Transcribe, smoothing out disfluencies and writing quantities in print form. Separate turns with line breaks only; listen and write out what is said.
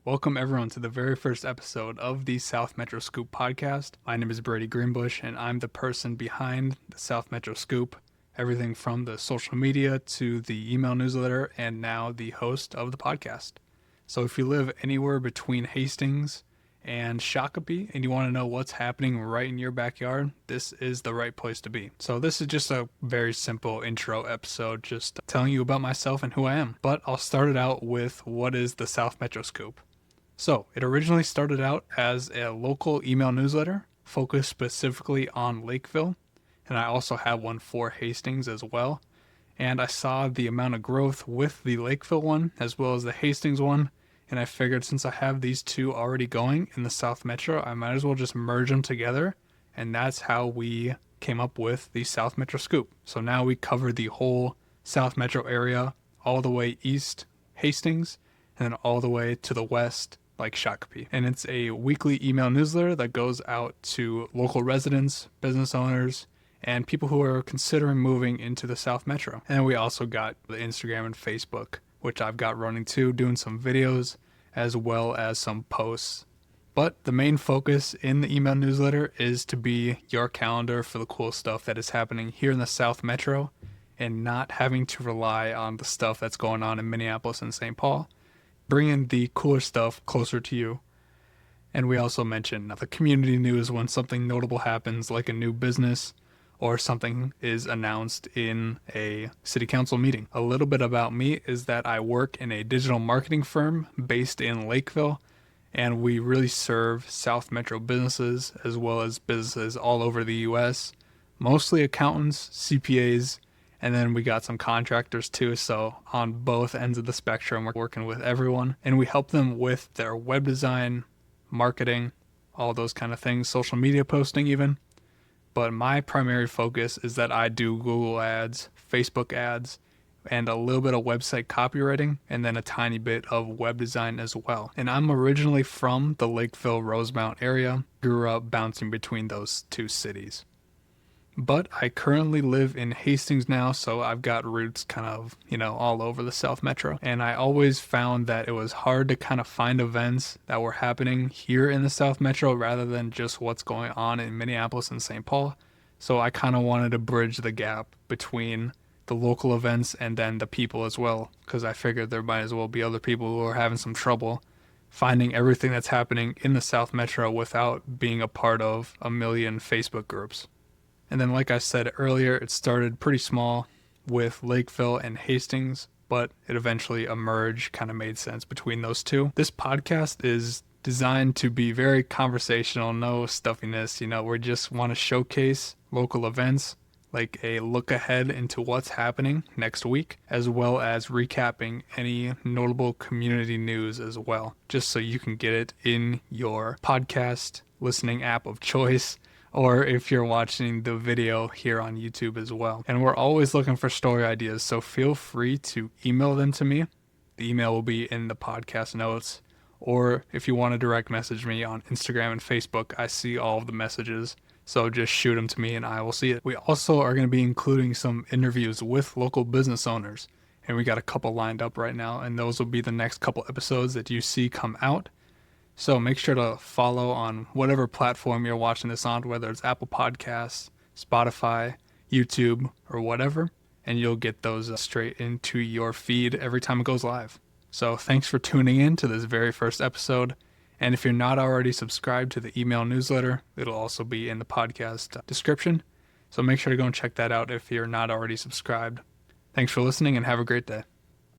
Welcome everyone to the very first episode of the South Metro Scoop podcast. My name is Brady Greenbush and I'm the person behind the South Metro Scoop. Everything from the social media to the email newsletter and now the host of the podcast. So if you live anywhere between Hastings and Shakopee and you want to know what's happening right in your backyard, this is the right place to be. So this is just a very simple intro episode, just telling you about myself and who I am. But I'll start it out with what is the South Metro Scoop. So it originally started out as a local email newsletter focused specifically on Lakeville, and I also have one for Hastings as well. And I saw the amount of growth with the Lakeville one as well as the Hastings one, and I figured since I have these two already going in the South Metro, I might as well just merge them together, and that's how we came up with the South Metro Scoop. So now we cover the whole South Metro area, all the way east, Hastings, and then all the way to the west, like Shakopee. And it's a weekly email newsletter that goes out to local residents, business owners, and people who are considering moving into the South Metro. And we also got the Instagram and Facebook, which I've got running too, doing some videos as well as some posts. But the main focus in the email newsletter is to be your calendar for the cool stuff that is happening here in the South Metro and not having to rely on the stuff that's going on in Minneapolis and St. Paul. Bringing the cooler stuff closer to you. And we also mention the community news when something notable happens, like a new business or something is announced in a city council meeting. A little bit about me is that I work in a digital marketing firm based in Lakeville, and we really serve South Metro businesses as well as businesses all over the U.S., mostly accountants, CPAs, and then we got some contractors too, so on both ends of the spectrum, we're working with everyone. And we help them with their web design, marketing, all those kind of things, social media posting even. But my primary focus is that I do Google ads, Facebook ads, and a little bit of website copywriting, and then a tiny bit of web design as well. And I'm originally from the Lakeville, Rosemount area, grew up bouncing between those two cities. But I currently live in Hastings now, so I've got roots kind of, all over the South Metro. And I always found that it was hard to kind of find events that were happening here in the South Metro rather than just what's going on in Minneapolis and St. Paul. So I kind of wanted to bridge the gap between the local events and then the people as well, because I figured there might as well be other people who are having some trouble finding everything that's happening in the South Metro without being a part of a million Facebook groups. And then, like I said earlier, it started pretty small with Lakeville and Hastings, but it eventually emerged, kind of made sense between those two. This podcast is designed to be very conversational, no stuffiness. We just want to showcase local events, like a look ahead into what's happening next week, as well as recapping any notable community news as well, just so you can get it in your podcast listening app of choice, or if you're watching the video here on YouTube as well. And we're always looking for story ideas, so feel free to email them to me. The email will be in the podcast notes, or if you want to direct message me on Instagram and Facebook, I see all of the messages, so just shoot them to me and I will see it. We also are going to be including some interviews with local business owners, and we got a couple lined up right now, and those will be the next couple episodes that you see come out. So make sure to follow on whatever platform you're watching this on, whether it's Apple Podcasts, Spotify, YouTube, or whatever, and you'll get those straight into your feed every time it goes live. So thanks for tuning in to this very first episode. And if you're not already subscribed to the email newsletter, it'll also be in the podcast description. So make sure to go and check that out if you're not already subscribed. Thanks for listening and have a great day.